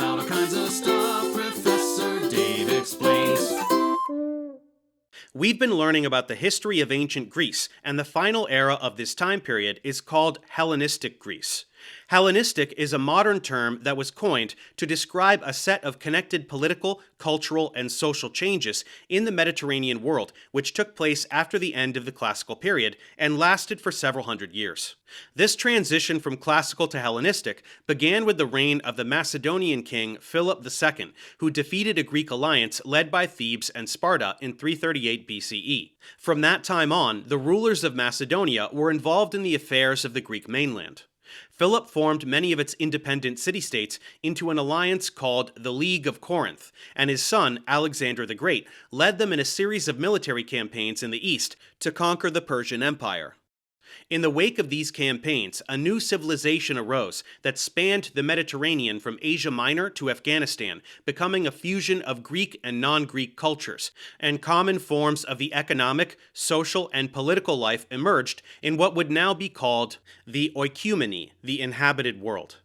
about all kinds of stuff. Professor Dave explains. We've been learning about the history of ancient Greece, and the final era of this time period is called Hellenistic Greece. Hellenistic is a modern term that was coined to describe a set of connected political, cultural, and social changes in the Mediterranean world, which took place after the end of the classical period and lasted for several hundred years. This transition from classical to Hellenistic began with the reign of the Macedonian king Philip II, who defeated a Greek alliance led by Thebes and Sparta in 338 BCE. From that time on, the rulers of Macedonia were involved in the affairs of the Greek mainland. Philip formed many of its independent city-states into an alliance called the League of Corinth, and his son, Alexander the Great, led them in a series of military campaigns in the east to conquer the Persian Empire. In the wake of these campaigns, a new civilization arose that spanned the Mediterranean from Asia Minor to Afghanistan, becoming a fusion of Greek and non-Greek cultures, and common forms of the economic, social, and political life emerged in what would now be called the oikoumene, the inhabited world.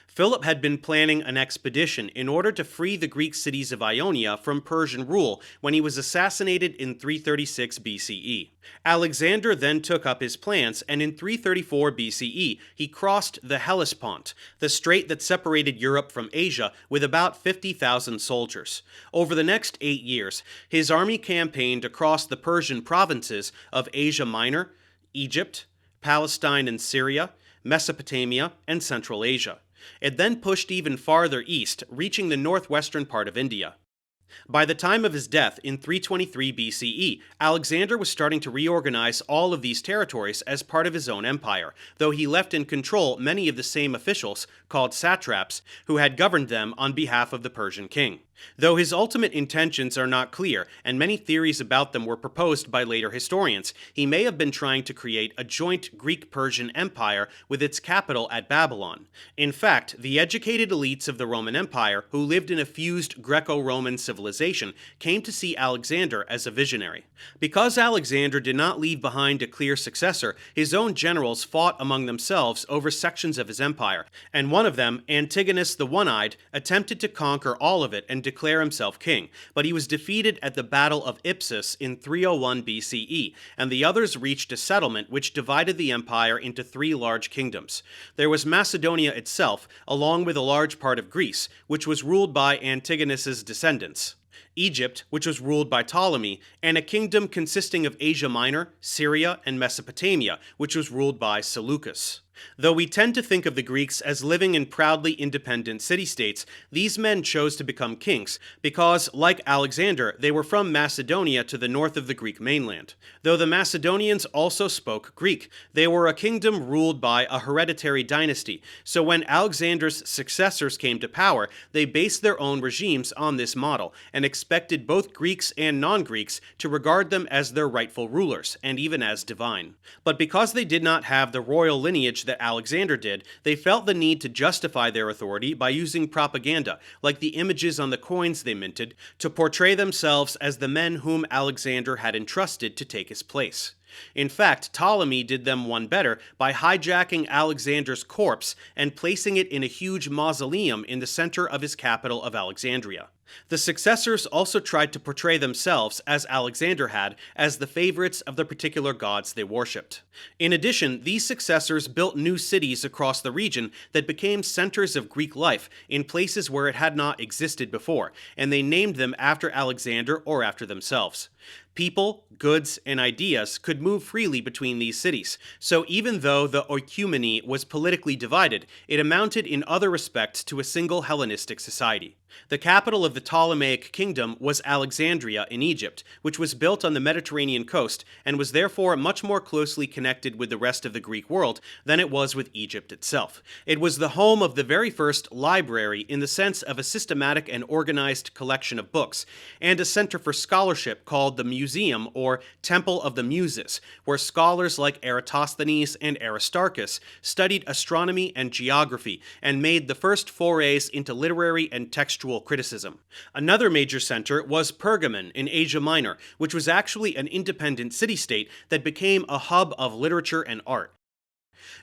Philip had been planning an expedition in order to free the Greek cities of Ionia from Persian rule when he was assassinated in 336 BCE. Alexander then took up his plans, and in 334 BCE he crossed the Hellespont, the strait that separated Europe from Asia, with about 50,000 soldiers. Over the next 8 years, his army campaigned across the Persian provinces of Asia Minor, Egypt, Palestine and Syria, Mesopotamia, and Central Asia. It then pushed even farther east, reaching the northwestern part of India. By the time of his death in 323 BCE, Alexander was starting to reorganize all of these territories as part of his own empire, though he left in control many of the same officials, called satraps, who had governed them on behalf of the Persian king. Though his ultimate intentions are not clear, and many theories about them were proposed by later historians, he may have been trying to create a joint Greek-Persian empire with its capital at Babylon. In fact, the educated elites of the Roman Empire, who lived in a fused Greco-Roman civilization, came to see Alexander as a visionary. Because Alexander did not leave behind a clear successor, his own generals fought among themselves over sections of his empire, and one of them, Antigonus the One-Eyed, attempted to conquer all of it and declare himself king, but he was defeated at the Battle of Ipsus in 301 BCE, and the others reached a settlement which divided the empire into 3 large kingdoms. There was Macedonia itself, along with a large part of Greece, which was ruled by Antigonus's descendants. Egypt, which was ruled by Ptolemy, and a kingdom consisting of Asia Minor, Syria, and Mesopotamia, which was ruled by Seleucus. Though we tend to think of the Greeks as living in proudly independent city-states, these men chose to become kings because, like Alexander, they were from Macedonia to the north of the Greek mainland. Though the Macedonians also spoke Greek, they were a kingdom ruled by a hereditary dynasty, so when Alexander's successors came to power, they based their own regimes on this model, and expected both Greeks and non-Greeks to regard them as their rightful rulers, and even as divine. But because they did not have the royal lineage that Alexander did, they felt the need to justify their authority by using propaganda, like the images on the coins they minted, to portray themselves as the men whom Alexander had entrusted to take his place. In fact, Ptolemy did them one better by hijacking Alexander's corpse and placing it in a huge mausoleum in the center of his capital of Alexandria. The successors also tried to portray themselves, as Alexander had, as the favorites of the particular gods they worshipped. In addition, these successors built new cities across the region that became centers of Greek life in places where it had not existed before, and they named them after Alexander or after themselves. People, goods, and ideas could move freely between these cities, so even though the oikoumene was politically divided, it amounted in other respects to a single Hellenistic society. The capital of the Ptolemaic kingdom was Alexandria in Egypt, which was built on the Mediterranean coast and was therefore much more closely connected with the rest of the Greek world than it was with Egypt itself. It was the home of the very first library in the sense of a systematic and organized collection of books, and a center for scholarship called the Museum or Temple of the Muses, where scholars like Eratosthenes and Aristarchus studied astronomy and geography and made the first forays into literary and textual criticism. Another major center was Pergamon in Asia Minor, which was actually an independent city-state that became a hub of literature and art.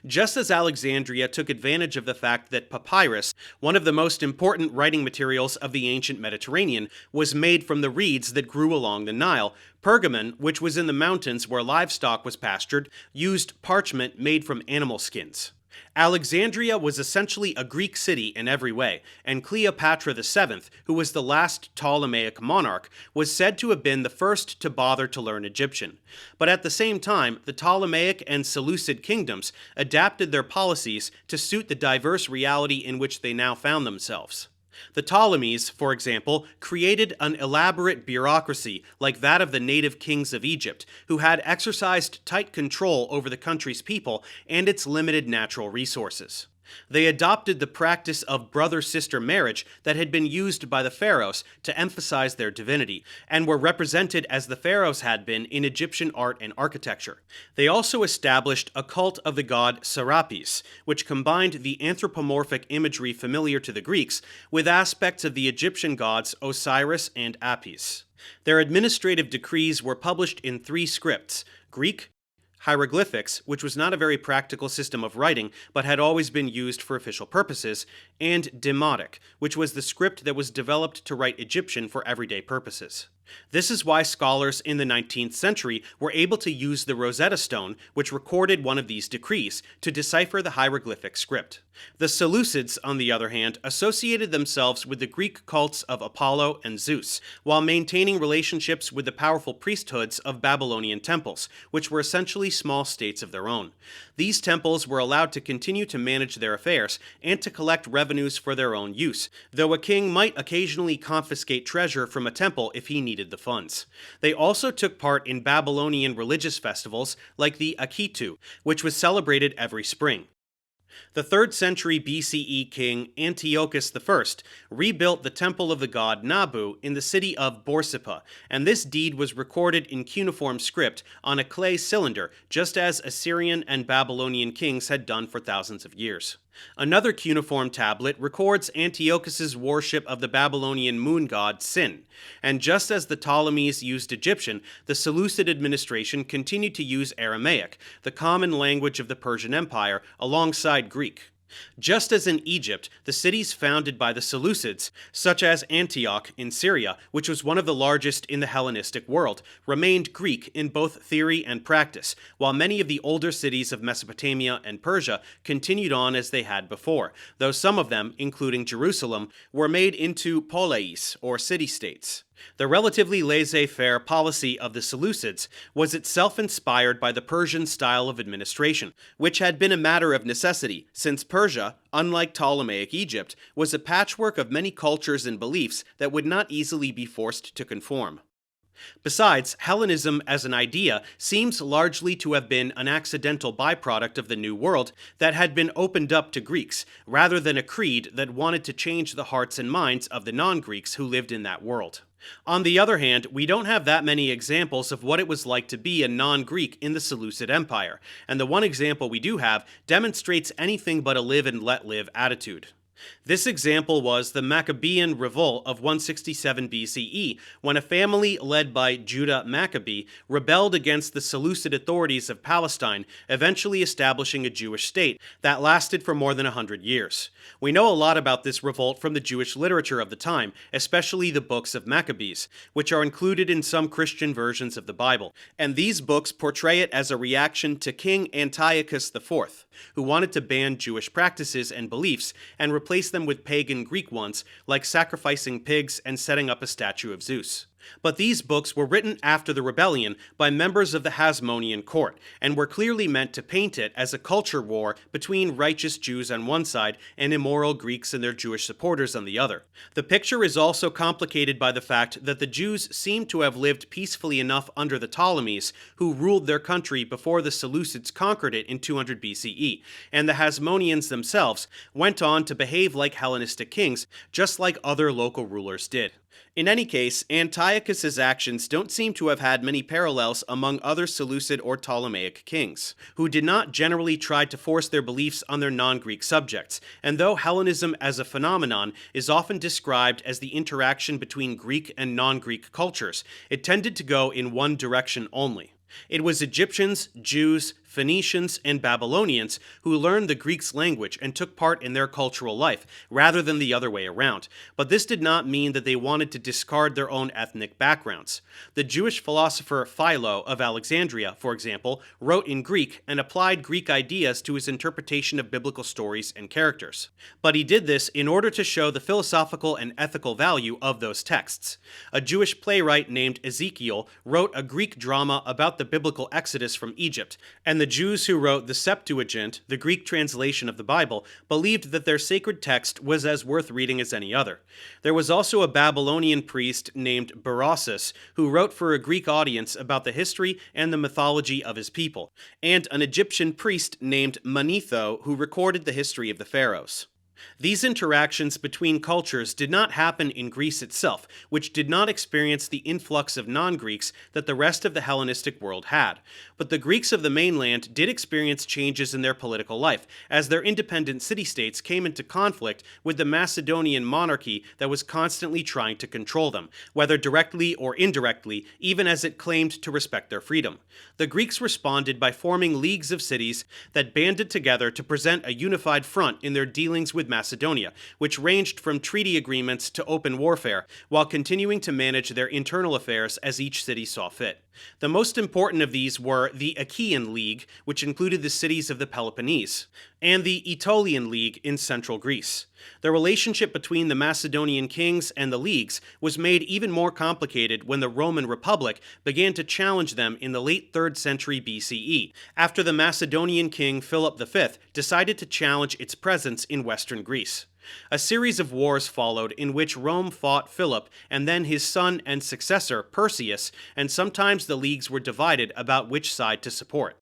Just as Alexandria took advantage of the fact that papyrus, one of the most important writing materials of the ancient Mediterranean, was made from the reeds that grew along the Nile, Pergamon, which was in the mountains where livestock was pastured, used parchment made from animal skins. Alexandria was essentially a Greek city in every way, and Cleopatra VII, who was the last Ptolemaic monarch, was said to have been the first to bother to learn Egyptian. But at the same time, the Ptolemaic and Seleucid kingdoms adapted their policies to suit the diverse reality in which they now found themselves. The Ptolemies, for example, created an elaborate bureaucracy like that of the native kings of Egypt, who had exercised tight control over the country's people and its limited natural resources. They adopted the practice of brother-sister marriage that had been used by the pharaohs to emphasize their divinity, and were represented as the pharaohs had been in Egyptian art and architecture. They also established a cult of the god Serapis, which combined the anthropomorphic imagery familiar to the Greeks with aspects of the Egyptian gods Osiris and Apis. Their administrative decrees were published in 3 scripts: Greek, hieroglyphics, which was not a very practical system of writing but had always been used for official purposes, and Demotic, which was the script that was developed to write Egyptian for everyday purposes. This is why scholars in the 19th century were able to use the Rosetta Stone, which recorded one of these decrees, to decipher the hieroglyphic script. The Seleucids, on the other hand, associated themselves with the Greek cults of Apollo and Zeus, while maintaining relationships with the powerful priesthoods of Babylonian temples, which were essentially small states of their own. These temples were allowed to continue to manage their affairs and to collect revenues for their own use, though a king might occasionally confiscate treasure from a temple if he needed the funds. They also took part in Babylonian religious festivals like the Akitu, which was celebrated every spring. The 3rd century BCE king Antiochus I rebuilt the temple of the god Nabu in the city of Borsippa, and this deed was recorded in cuneiform script on a clay cylinder, just as Assyrian and Babylonian kings had done for thousands of years. Another cuneiform tablet records Antiochus's worship of the Babylonian moon god Sin, and just as the Ptolemies used Egyptian, the Seleucid administration continued to use Aramaic, the common language of the Persian Empire, alongside Greek. Just as in Egypt, the cities founded by the Seleucids, such as Antioch in Syria, which was one of the largest in the Hellenistic world, remained Greek in both theory and practice, while many of the older cities of Mesopotamia and Persia continued on as they had before, though some of them, including Jerusalem, were made into poleis, or city-states. The relatively laissez-faire policy of the Seleucids was itself inspired by the Persian style of administration, which had been a matter of necessity, since Persia, unlike Ptolemaic Egypt, was a patchwork of many cultures and beliefs that would not easily be forced to conform. Besides, Hellenism as an idea seems largely to have been an accidental byproduct of the New World that had been opened up to Greeks, rather than a creed that wanted to change the hearts and minds of the non-Greeks who lived in that world. On the other hand, we don't have that many examples of what it was like to be a non-Greek in the Seleucid Empire, and the one example we do have demonstrates anything but a live and let live attitude. This example was the Maccabean Revolt of 167 BCE, when a family led by Judah Maccabee rebelled against the Seleucid authorities of Palestine, eventually establishing a Jewish state that lasted for more than 100 years. We know a lot about this revolt from the Jewish literature of the time, especially the books of Maccabees, which are included in some Christian versions of the Bible, and these books portray it as a reaction to King Antiochus IV, who wanted to ban Jewish practices and beliefs and replace them with pagan Greek ones, like sacrificing pigs and setting up a statue of Zeus. But these books were written after the rebellion by members of the Hasmonean court, and were clearly meant to paint it as a culture war between righteous Jews on one side and immoral Greeks and their Jewish supporters on the other. The picture is also complicated by the fact that the Jews seem to have lived peacefully enough under the Ptolemies, who ruled their country before the Seleucids conquered it in 200 BCE, and the Hasmoneans themselves went on to behave like Hellenistic kings, just like other local rulers did. In any case, Antiochus's actions don't seem to have had many parallels among other Seleucid or Ptolemaic kings, who did not generally try to force their beliefs on their non-Greek subjects, and though Hellenism as a phenomenon is often described as the interaction between Greek and non-Greek cultures, it tended to go in one direction only. It was Egyptians, Jews, Phoenicians, and Babylonians who learned the Greeks' language and took part in their cultural life, rather than the other way around. But this did not mean that they wanted to discard their own ethnic backgrounds. The Jewish philosopher Philo of Alexandria, for example, wrote in Greek and applied Greek ideas to his interpretation of biblical stories and characters. But he did this in order to show the philosophical and ethical value of those texts. A Jewish playwright named Ezekiel wrote a Greek drama about the biblical exodus from Egypt, and the Jews who wrote the Septuagint, the Greek translation of the Bible, believed that their sacred text was as worth reading as any other. There was also a Babylonian priest named Berossus who wrote for a Greek audience about the history and the mythology of his people, and an Egyptian priest named Manetho who recorded the history of the pharaohs. These interactions between cultures did not happen in Greece itself, which did not experience the influx of non-Greeks that the rest of the Hellenistic world had. But the Greeks of the mainland did experience changes in their political life, as their independent city-states came into conflict with the Macedonian monarchy that was constantly trying to control them, whether directly or indirectly, even as it claimed to respect their freedom. The Greeks responded by forming leagues of cities that banded together to present a unified front in their dealings with Macedonia, which ranged from treaty agreements to open warfare, while continuing to manage their internal affairs as each city saw fit. The most important of these were the Achaean League, which included the cities of the Peloponnese, and the Aetolian League in central Greece. The relationship between the Macedonian kings and the leagues was made even more complicated when the Roman Republic began to challenge them in the late 3rd century BCE, after the Macedonian king Philip V decided to challenge its presence in western Greece. A series of wars followed in which Rome fought Philip and then his son and successor Perseus, and sometimes the leagues were divided about which side to support.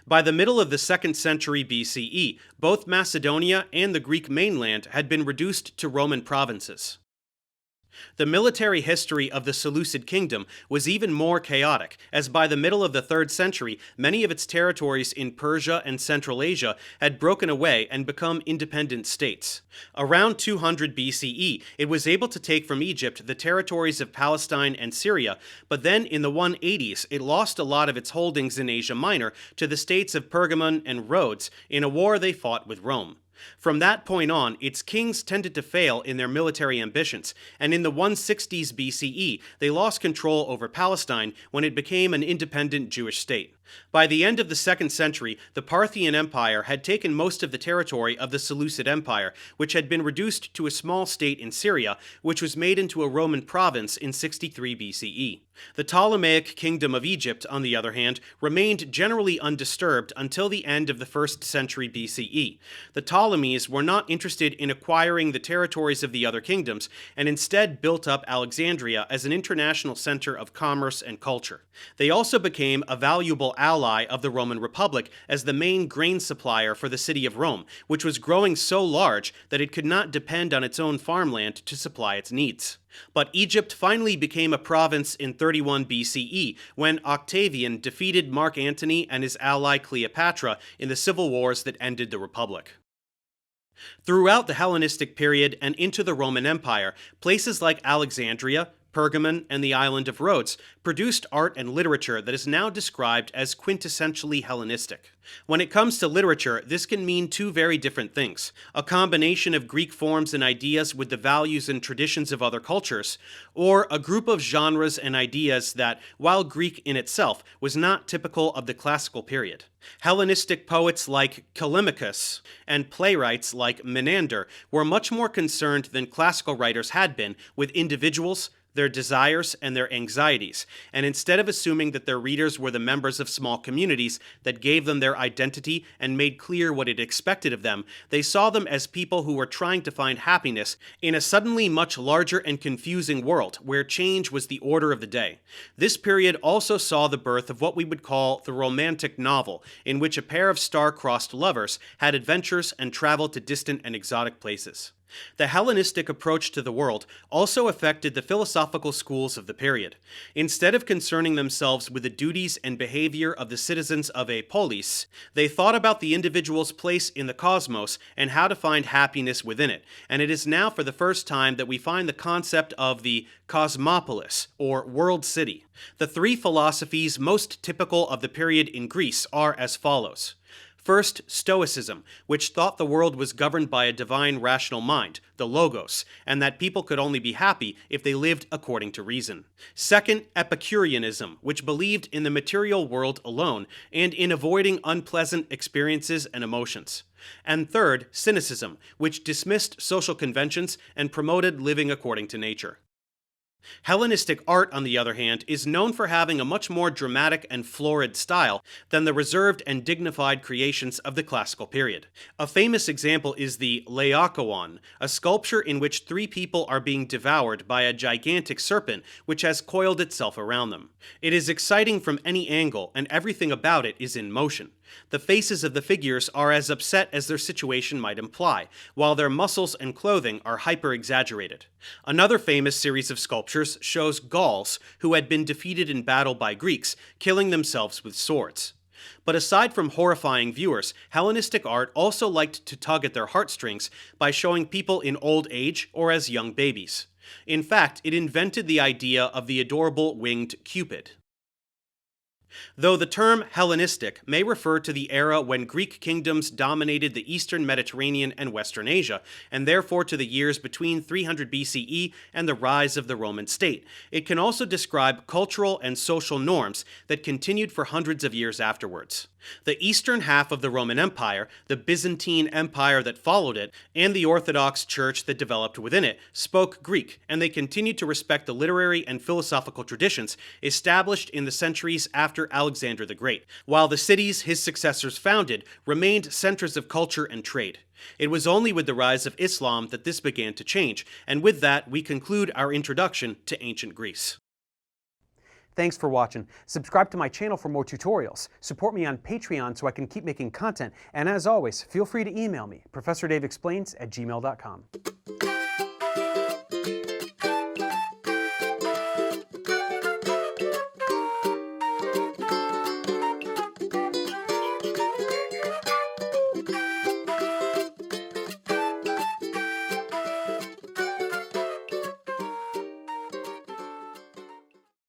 By the middle of the 2nd century BCE, both Macedonia and the Greek mainland had been reduced to Roman provinces. The military history of the Seleucid kingdom was even more chaotic, as by the middle of the 3rd century, many of its territories in Persia and Central Asia had broken away and become independent states. Around 200 BCE, it was able to take from Egypt the territories of Palestine and Syria, but then in the 180s, it lost a lot of its holdings in Asia Minor to the states of Pergamon and Rhodes in a war they fought with Rome. From that point on, its kings tended to fail in their military ambitions, and in the 160s BCE, they lost control over Palestine when it became an independent Jewish state. By the end of the 2nd century, the Parthian Empire had taken most of the territory of the Seleucid Empire, which had been reduced to a small state in Syria, which was made into a Roman province in 63 BCE. The Ptolemaic Kingdom of Egypt, on the other hand, remained generally undisturbed until the end of the 1st century BCE. The Ptolemies were not interested in acquiring the territories of the other kingdoms, and instead built up Alexandria as an international center of commerce and culture. They also became a valuable ally of the Roman Republic as the main grain supplier for the city of Rome, which was growing so large that it could not depend on its own farmland to supply its needs. But Egypt finally became a province in 31 BCE when Octavian defeated Mark Antony and his ally Cleopatra in the civil wars that ended the Republic. Throughout the Hellenistic period and into the Roman Empire, places like Alexandria, Pergamon, and the island of Rhodes produced art and literature that is now described as quintessentially Hellenistic. When it comes to literature, this can mean two very different things: a combination of Greek forms and ideas with the values and traditions of other cultures, or a group of genres and ideas that, while Greek in itself, was not typical of the classical period. Hellenistic poets like Callimachus and playwrights like Menander were much more concerned than classical writers had been with individuals, their desires, and their anxieties, and instead of assuming that their readers were the members of small communities that gave them their identity and made clear what it expected of them, they saw them as people who were trying to find happiness in a suddenly much larger and confusing world where change was the order of the day. This period also saw the birth of what we would call the romantic novel, in which a pair of star-crossed lovers had adventures and traveled to distant and exotic places. The Hellenistic approach to the world also affected the philosophical schools of the period. Instead of concerning themselves with the duties and behavior of the citizens of a polis, they thought about the individual's place in the cosmos and how to find happiness within it. And it is now for the first time that we find the concept of the cosmopolis, or world city. The three philosophies most typical of the period in Greece are as follows. First, Stoicism, which thought the world was governed by a divine rational mind, the Logos, and that people could only be happy if they lived according to reason. Second, Epicureanism, which believed in the material world alone and in avoiding unpleasant experiences and emotions. And third, Cynicism, which dismissed social conventions and promoted living according to nature. Hellenistic art, on the other hand, is known for having a much more dramatic and florid style than the reserved and dignified creations of the classical period. A famous example is the Laocoon, a sculpture in which three people are being devoured by a gigantic serpent which has coiled itself around them. It is exciting from any angle, and everything about it is in motion. The faces of the figures are as upset as their situation might imply, while their muscles and clothing are hyper-exaggerated. Another famous series of sculptures shows Gauls who had been defeated in battle by Greeks, killing themselves with swords. But aside from horrifying viewers, Hellenistic art also liked to tug at their heartstrings by showing people in old age or as young babies. In fact, it invented the idea of the adorable winged Cupid. Though the term Hellenistic may refer to the era when Greek kingdoms dominated the eastern Mediterranean and Western Asia, and therefore to the years between 300 BCE and the rise of the Roman state, it can also describe cultural and social norms that continued for hundreds of years afterwards. The eastern half of the Roman Empire, the Byzantine Empire that followed it, and the Orthodox Church that developed within it spoke Greek, and they continued to respect the literary and philosophical traditions established in the centuries after Alexander the Great, while the cities his successors founded remained centers of culture and trade. It was only with the rise of Islam that this began to change, and with that we conclude our introduction to ancient Greece. Thanks for watching. Subscribe to my channel for more tutorials. Support me on Patreon so I can keep making content. And as always, feel free to email me, ProfessorDaveExplains@gmail.com.